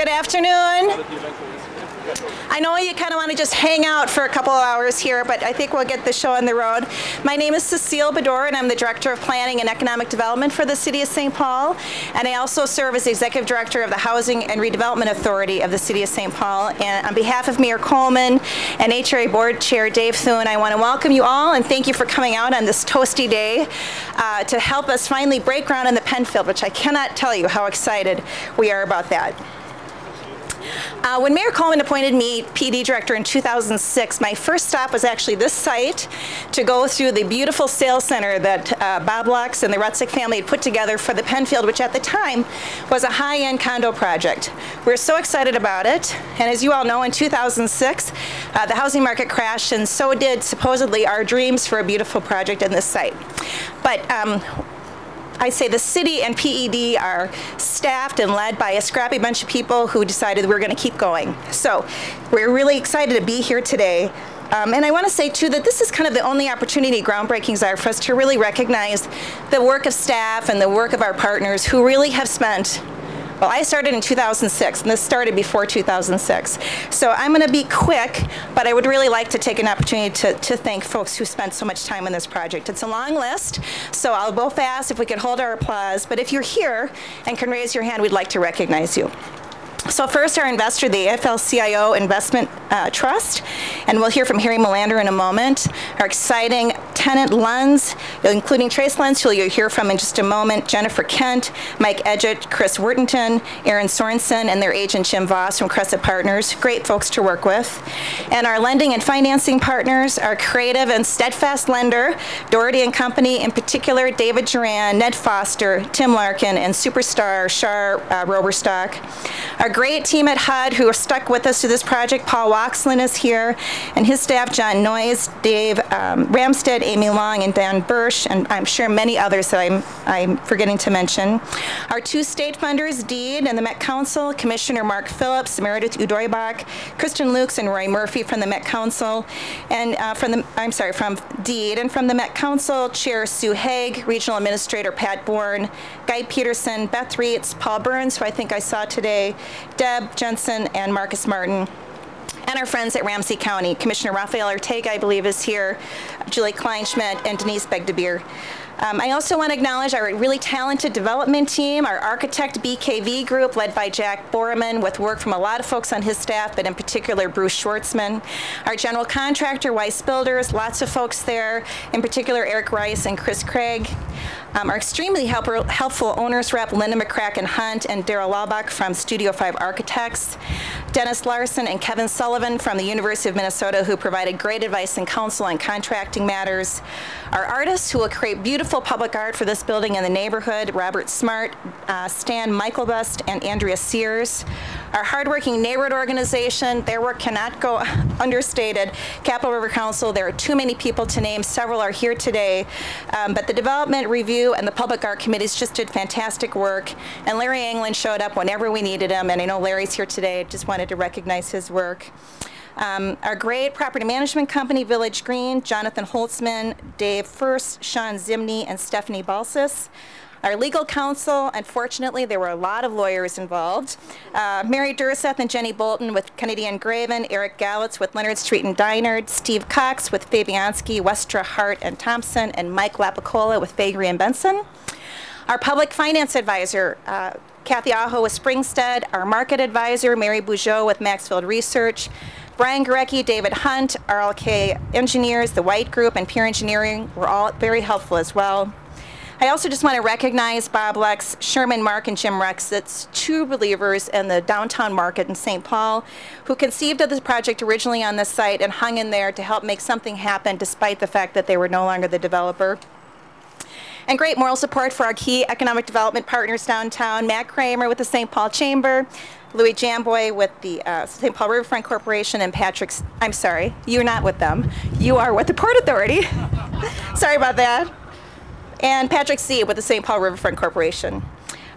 Good afternoon. I know you kind of want to just hang out for a couple of hours here, but I think we'll get the show on the road. My name is Cecile Bedore, and I'm the Director of Planning and Economic Development for the City of St. Paul. And I also serve as the Executive Director of the Housing and Redevelopment Authority of the City of St. Paul. And on behalf of Mayor Coleman and HRA Board Chair Dave Thune, I want to welcome you all and thank you for coming out on this toasty day to help us finally break ground in the Penfield, which I cannot tell you how excited we are about that. When Mayor Coleman appointed me PD Director in 2006, my first stop was actually this site to go through the beautiful sales center that Bob Lux and the Rutzik family had put together for the Penfield, which at the time was a high-end condo project. We were so excited about it, and as you all know, in 2006, the housing market crashed, and so did supposedly our dreams for a beautiful project in this site. But I say the city and PED are staffed and led by a scrappy bunch of people who decided we're going to keep going. So we're really excited to be here today. And I want to say, too, that this is kind of the only opportunity groundbreakings are for us to really recognize the work of staff and the work of our partners who really have spent. Well, I started in 2006, and this started before 2006. So I'm going to be quick, but I would really like to take an opportunity to thank folks who spent so much time on this project. It's a long list, so I'll go fast if we could hold our applause. But if you're here and can raise your hand, we'd like to recognize you. So first, our investor, the AFL-CIO Investment Trust, and we'll hear from Harry Melander in a moment. Our exciting tenant, Lunds, including Trace Lunds, who you'll hear from in just a moment, Jennifer Kent, Mike Edgett, Chris Worthington, Aaron Sorensen, and their agent, Jim Voss from Crescent Partners. Great folks to work with. And our lending and financing partners, our creative and steadfast lender, Doherty & Company, in particular, David Duran, Ned Foster, Tim Larkin, and superstar Shar Roberstock. Our great team at HUD who are stuck with us through this project. Paul Waxlin is here, and his staff, John Noyes, Dave Ramstead, Amy Long, and Dan Bursch, and I'm sure many others that I'm forgetting to mention. Our two state funders, Deed and the Met Council, Commissioner Mark Phillips, Meredith Udoybach, Kristen Lukes, and Roy Murphy from the Met Council, and from Deed, and from the Met Council, Chair Sue Haig, Regional Administrator Pat Bourne, Guy Peterson, Beth Reitz, Paul Burns, who I think I saw today, Deb Jensen, and Marcus Martin. And our friends at Ramsey County, Commissioner Rafael Ortega, I believe, is here, Julie Kleinschmidt, and Denise Begdebir. I also want to acknowledge our really talented development team, our architect BKV group led by Jack Borman with work from a lot of folks on his staff, but in particular Bruce Schwartzman. Our general contractor, Weiss Builders, lots of folks there, in particular Eric Rice and Chris Craig. Our extremely helpful owners rep, Linda McCracken Hunt and Daryl Laubach from Studio 5 Architects, Dennis Larson and Kevin Sullivan from the University of Minnesota, who provided great advice and counsel on contracting matters. Our artists who will create beautiful public art for this building and the neighborhood, Robert Smart, Stan Michaelbust, and Andrea Sears. Our hardworking neighborhood organization, their work cannot go understated. Capitol River Council, there are too many people to name. Several are here today. But the Development Review and the Public Art Committees just did fantastic work. And Larry Anglin showed up whenever we needed him. And I know Larry's here today. I just wanted to recognize his work. Our great property management company, Village Green, Jonathan Holtzman, Dave First, Sean Zimney, and Stephanie Balsis. Our legal counsel, unfortunately, there were a lot of lawyers involved. Mary Durseth and Jenny Bolton with Kennedy and Graven, Eric Gallitz with Leonard Street and Dinard, Steve Cox with Fabianski, Westra, Hart, and Thompson, and Mike Lapicola with Faegre and Benson. Our public finance advisor, Kathy Aho with Springstead, our market advisor, Mary Bougeot with Maxfield Research, Brian Gorecki, David Hunt, RLK Engineers, the White Group, and Peer Engineering were all very helpful as well. I also just want to recognize Bob Lex, Sherman Mark, and Jim Rex. That's two believers in the downtown market in St. Paul who conceived of this project originally on this site and hung in there to help make something happen despite the fact that they were no longer the developer. And great moral support for our key economic development partners downtown, Matt Kramer with the St. Paul Chamber, Louis Jamboy with the St. Paul Riverfront Corporation, and I'm sorry, you're not with them. You are with the Port Authority. Sorry about that. And Patrick C. with the St. Paul Riverfront Corporation.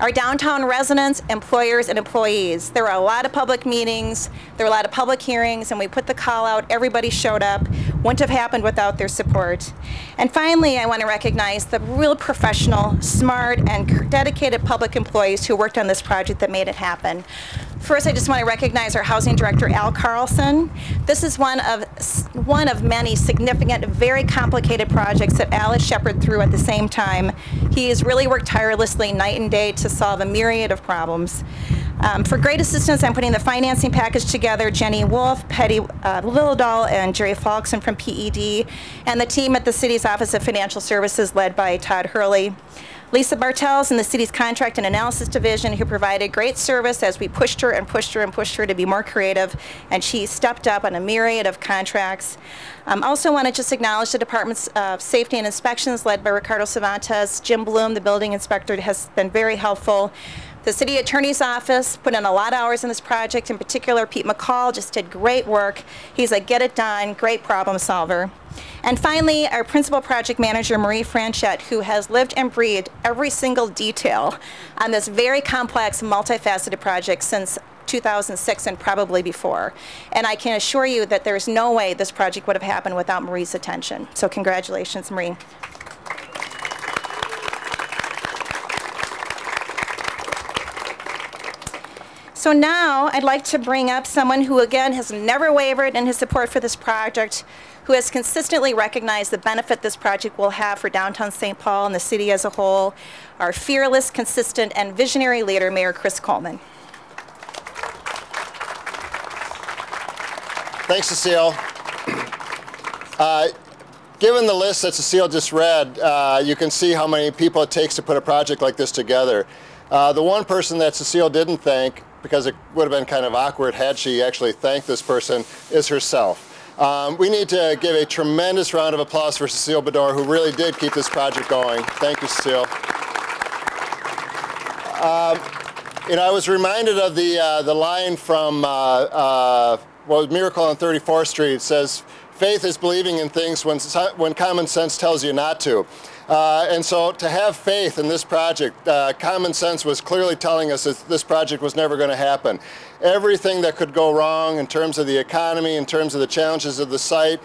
Our downtown residents, employers, and employees. There were a lot of public meetings, there were a lot of public hearings, and we put the call out. Everybody showed up. Wouldn't have happened without their support. And finally, I want to recognize the real professional, smart, and dedicated public employees who worked on this project that made it happen. First, I just want to recognize our Housing Director, Al Carlson. This is one of many significant, very complicated projects that Al has shepherded through at the same time. He has really worked tirelessly night and day to solve a myriad of problems. For great assistance, I'm putting the financing package together. Jenny Wolf, Petty Lillidahl, and Jerry Falkson from PED, and the team at the City's Office of Financial Services led by Todd Hurley. Lisa Bartels in the city's contract and analysis division, who provided great service as we pushed her and pushed her and pushed her to be more creative, and she stepped up on a myriad of contracts. Also want to just acknowledge the Department's Safety and Inspections led by Ricardo Cervantes. Jim Bloom, the building inspector, has been very helpful. The City Attorney's Office put in a lot of hours in this project. In particular, Pete McCall just did great work. He's a get it done, great problem solver. And finally, our Principal Project Manager, Marie Franchette, who has lived and breathed every single detail on this very complex, multifaceted project since 2006 and probably before. And I can assure you that there's no way this project would have happened without Marie's attention. So congratulations, Marie. So now I'd like to bring up someone who, again, has never wavered in his support for this project, who has consistently recognized the benefit this project will have for downtown St. Paul and the city as a whole, our fearless, consistent, and visionary leader, Mayor Chris Coleman. Thanks, Cecile. Given the list that Cecile just read, you can see how many people it takes to put a project like this together. The one person that Cecile didn't thank, because it would have been kind of awkward had she actually thanked this person, is herself. We need to give a tremendous round of applause for Cecile Bedore, who really did keep this project going. Thank you, Cecile. You know, I was reminded of the line from Miracle on 34th Street. It says, "Faith is believing in things when common sense tells you not to." And so to have faith in this project, common sense was clearly telling us that this project was never going to happen. Everything that could go wrong in terms of the economy, in terms of the challenges of the site,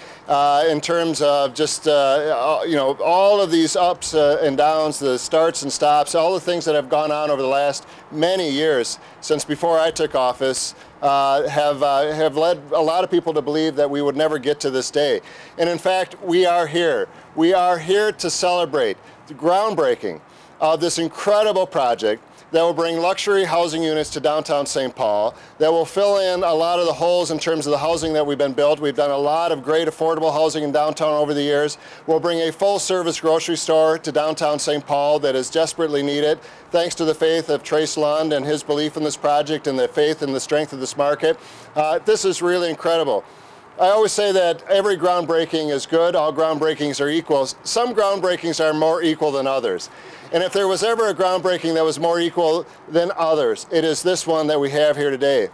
in terms of just, you know, all of these ups and downs, the starts and stops, all the things that have gone on over the last many years since before I took office, have led a lot of people to believe that we would never get to this day. And in fact, we are here. We are here to celebrate the groundbreaking of this incredible project that will bring luxury housing units to downtown St. Paul, that will fill in a lot of the holes in terms of the housing that we've been built. We've done a lot of great affordable housing in downtown over the years. We'll bring a full-service grocery store to downtown St. Paul that is desperately needed, thanks to the faith of Trace Lund and his belief in this project and the faith in the strength of this market. This is really incredible. I always say that every groundbreaking is good, all groundbreakings are equal. Some groundbreakings are more equal than others. And if there was ever a groundbreaking that was more equal than others, it is this one that we have here today.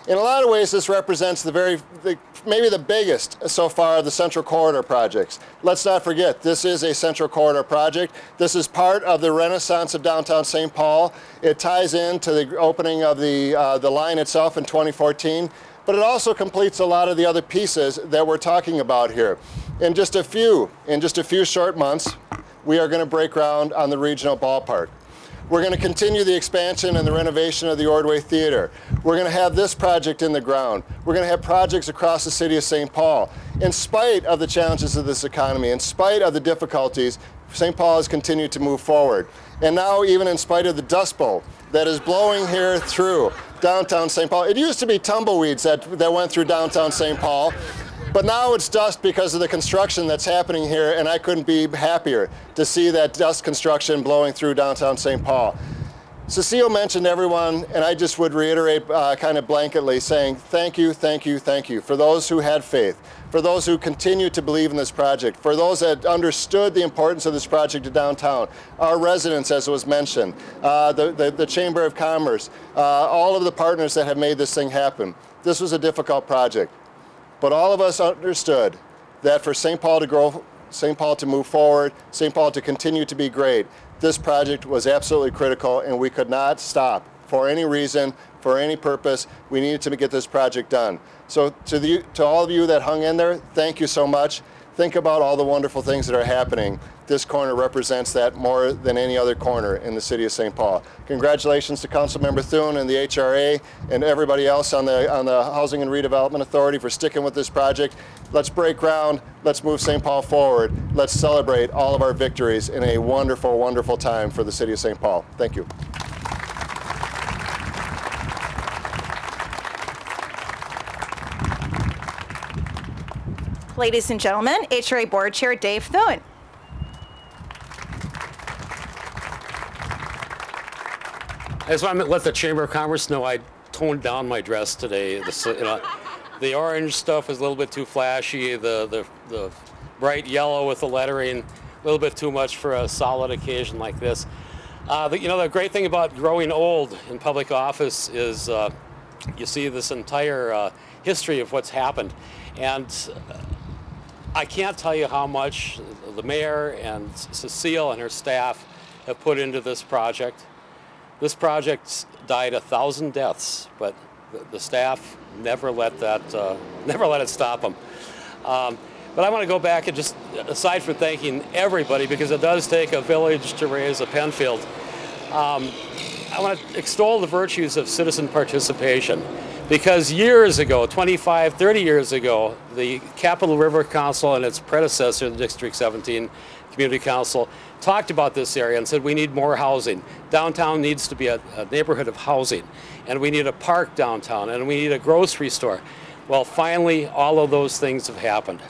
In a lot of ways, this represents maybe the biggest so far of the Central Corridor projects. Let's not forget, this is a Central Corridor project. This is part of the renaissance of downtown St. Paul. It ties into the opening of the line itself in 2014. But it also completes a lot of the other pieces that we're talking about here. In just a few short months, we are going to break ground on the regional ballpark. We're going to continue the expansion and the renovation of the Ordway Theater. We're going to have this project in the ground. We're going to have projects across the city of St. Paul. In spite of the challenges of this economy, in spite of the difficulties, St. Paul has continued to move forward. And now, even in spite of the Dust Bowl that is blowing here through downtown St. Paul. It used to be tumbleweeds that went through downtown St. Paul, but now it's dust because of the construction that's happening here, and I couldn't be happier to see that dust construction blowing through downtown St. Paul. Cecile mentioned everyone, and I just would reiterate kind of blanketly saying thank you, thank you, thank you for those who had faith, for those who continue to believe in this project, for those that understood the importance of this project to downtown, our residents, as was mentioned, the Chamber of Commerce, all of the partners that have made this thing happen. This was a difficult project, but all of us understood that for St. Paul to grow, St. Paul to move forward, St. Paul to continue to be great, this project was absolutely critical, and we could not stop for any reason, for any purpose. We needed to get this project done. So to all of you that hung in there, thank you so much. Think about all the wonderful things that are happening this corner represents that more than any other corner in the city of St. Paul. Congratulations to Councilmember Thune and the HRA and everybody else on the Housing and Redevelopment Authority for sticking with this project. Let's break ground. Let's move St. Paul forward. Let's celebrate all of our victories in a wonderful, wonderful time for the city of St. Paul. Thank you. Ladies and gentlemen, HRA Board Chair Dave Thune. I just want to let the Chamber of Commerce know I toned down my dress today. The orange stuff is a little bit too flashy. The bright yellow with the lettering, a little bit too much for a solid occasion like this. The great thing about growing old in public office is you see this entire history of what's happened. And I can't tell you how much the mayor and Cecile and her staff have put into this project. This project died 1,000 deaths, but the staff never let it stop them. But I want to go back and just, aside from thanking everybody, because it does take a village to raise a Penfield, I want to extol the virtues of citizen participation. Because years ago, 25, 30 years ago, the Capitol River Council and its predecessor, the District 17 Community Council, talked about this area and said we need more housing. Downtown needs to be a neighborhood of housing, and we need a park downtown, and we need a grocery store. Well, finally, all of those things have happened.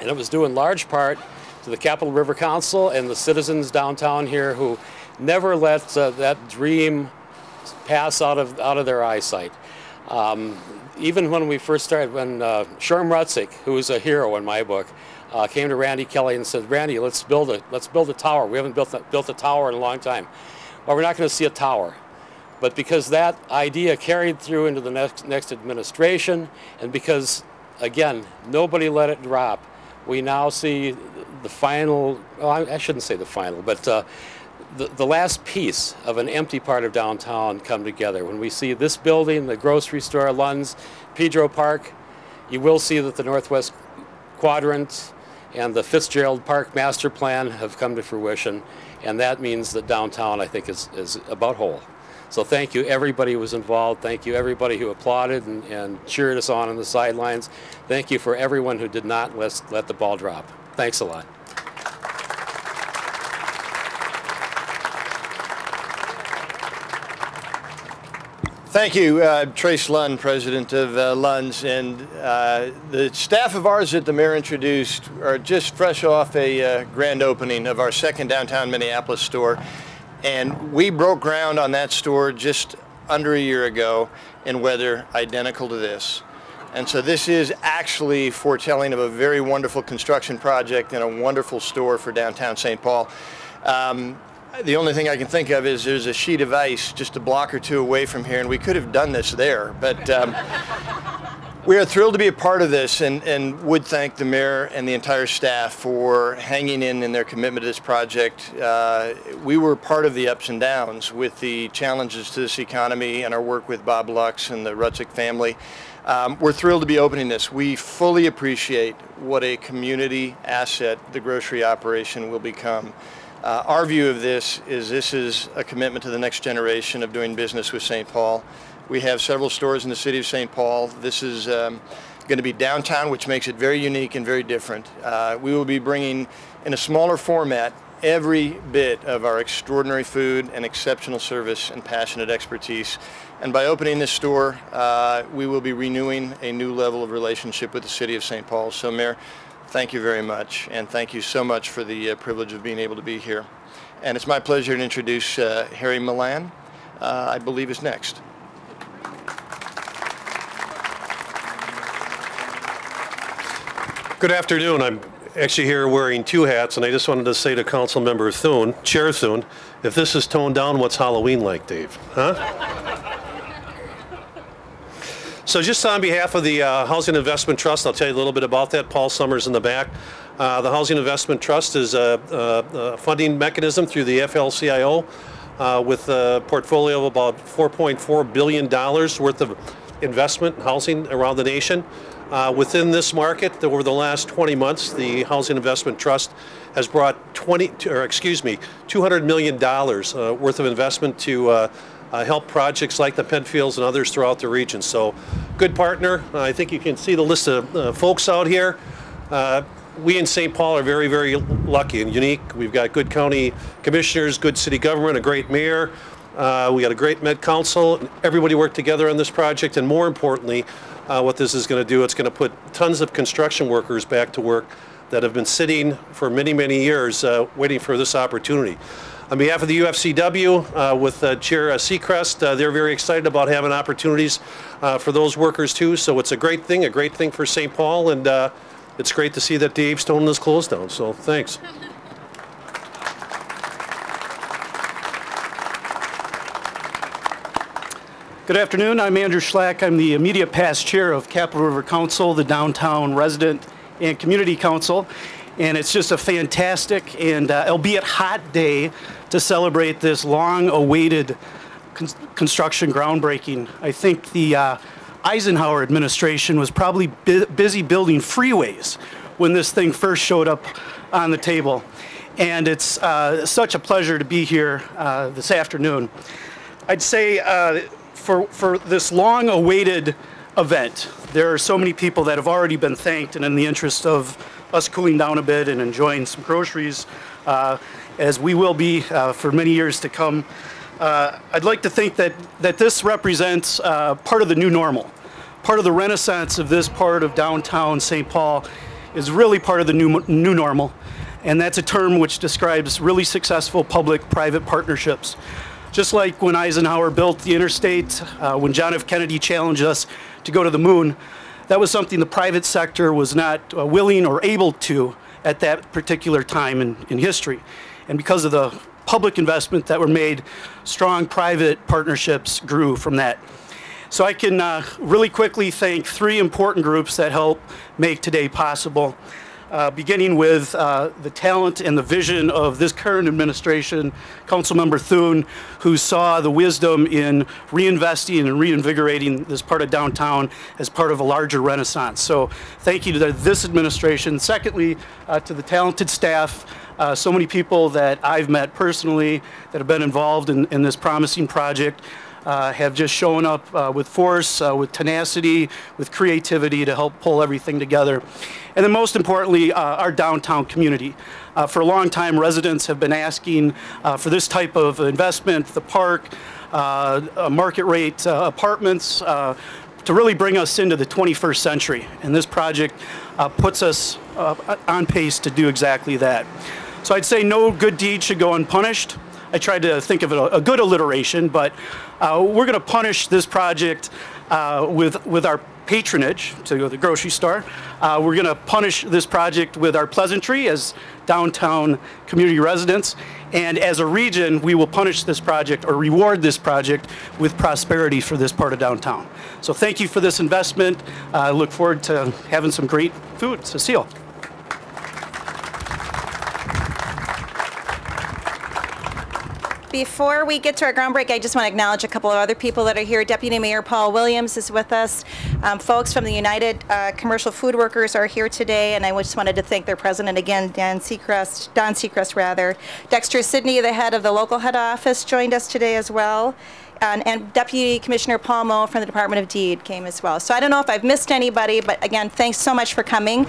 And it was due in large part to the Capitol River Council and the citizens downtown here who never let that dream pass out of their eyesight. Even when we first started, when Sherm Rutzik, who is a hero in my book, came to Randy Kelly and said, "Randy, let's build a tower. We haven't built a tower in a long time." Well, we're not going to see a tower, but because that idea carried through into the next administration, and because again nobody let it drop, we now see the final. Well, I shouldn't say the final, but the last piece of an empty part of downtown come together. When we see this building, the grocery store, Lunds, Pedro Park, you will see that the Northwest Quadrant and the Fitzgerald Park Master Plan have come to fruition, and that means that downtown, I think, is about whole. So thank you, everybody who was involved. Thank you, everybody who applauded and cheered us on the sidelines. Thank you for everyone who did not let the ball drop. Thanks a lot. Thank you, Trace Lund, president of Lunds, and the staff of ours that the mayor introduced are just fresh off a grand opening of our second downtown Minneapolis store, and we broke ground on that store just under a year ago in weather identical to this. And so this is actually foretelling of a very wonderful construction project and a wonderful store for downtown St. Paul. The only thing I can think of is there's a sheet of ice just a block or two away from here, and we could have done this there. But we are thrilled to be a part of this, and would thank the mayor and the entire staff for hanging in their commitment to this project. We were part of the ups and downs with the challenges to this economy and our work with Bob Lux and the Rutzik family. We're thrilled to be opening this. We fully appreciate what a community asset the grocery operation will become. Our view of this is a commitment to the next generation of doing business with St. Paul. We have several stores in the city of St. Paul. This is going to be downtown, which makes it very unique and very different. We will be bringing, in a smaller format, every bit of our extraordinary food and exceptional service and passionate expertise. And by opening this store, we will be renewing a new level of relationship with the city of St. Paul. So, Mayor, thank you very much, and thank you so much for the privilege of being able to be here. And it's my pleasure to introduce Harry Milan, I believe is next. Good afternoon. I'm actually here wearing two hats, and I just wanted to say to Councilmember Thune, Chair Thune, if this is toned down, what's Halloween like, Dave? Huh? So just on behalf of the Housing Investment Trust, I'll tell you a little bit about that. Paul Summers in the back. The Housing Investment Trust is a funding mechanism through the FLCIO with a portfolio of about $4.4 billion worth of investment in housing around the nation. Within this market, over the last 20 months, the Housing Investment Trust has brought $200 million worth of investment to help projects like the Penfields and others throughout the region. So, good partner. I think you can see the list of folks out here. We in St. Paul are very, very lucky and unique. We've got good county commissioners, good city government, a great mayor. We got a great Met Council. Everybody worked together on this project, and more importantly, what this is going to do, it's going to put tons of construction workers back to work that have been sitting for many, many years waiting for this opportunity. On behalf of the UFCW, with Chair Seacrest, they're very excited about having opportunities for those workers too. So it's a great thing for St. Paul, and it's great to see that Dave Stone is closed down. So thanks. Good afternoon. I'm Andrew Schlack. I'm the immediate past chair of Capitol River Council, the Downtown Resident and Community Council. And it's just a fantastic and albeit hot day to celebrate this long-awaited construction groundbreaking. I think the Eisenhower administration was probably busy building freeways when this thing first showed up on the table. And it's such a pleasure to be here this afternoon. I'd say for this long-awaited event, there are so many people that have already been thanked, and in the interest of us cooling down a bit and enjoying some groceries, as we will be for many years to come, I'd like to think that this represents part of the new normal. Part of the renaissance of this part of downtown St. Paul is really part of the new normal, and that's a term which describes really successful public-private partnerships. Just like when Eisenhower built the interstate, when John F. Kennedy challenged us to go to the moon, that was something the private sector was not willing or able to at that particular time in history. And because of the public investment that were made, strong private partnerships grew from that. So I can really quickly thank three important groups that help make today possible. Beginning with the talent and the vision of this current administration, Councilmember Thune, who saw the wisdom in reinvesting and reinvigorating this part of downtown as part of a larger renaissance. So thank you to this administration. Secondly, to the talented staff, so many people that I've met personally that have been involved in this promising project. Have just shown up with force, with tenacity, with creativity to help pull everything together. And then most importantly, our downtown community. For a long time, residents have been asking for this type of investment, the park, market rate apartments, to really bring us into the 21st century. And this project puts us on pace to do exactly that. So I'd say no good deed should go unpunished. I tried to think of a good alliteration, but we're going to punish this project with our patronage to the grocery store. We're going to punish this project with our pleasantry as downtown community residents. And as a region, we will punish this project or reward this project with prosperity for this part of downtown. So thank you for this investment. I look forward to having some great food. Cecile. Before we get to our groundbreak, I just want to acknowledge a couple of other people that are here. Deputy Mayor Paul Williams is with us. Folks from the United Commercial Food Workers are here today, and I just wanted to thank their president again, Don Seacrest. Dexter Sidney, the head of the local head office, joined us today as well. And Deputy Commissioner Paul Moe from the Department of Deed came as well. So I don't know if I've missed anybody, but again, thanks so much for coming.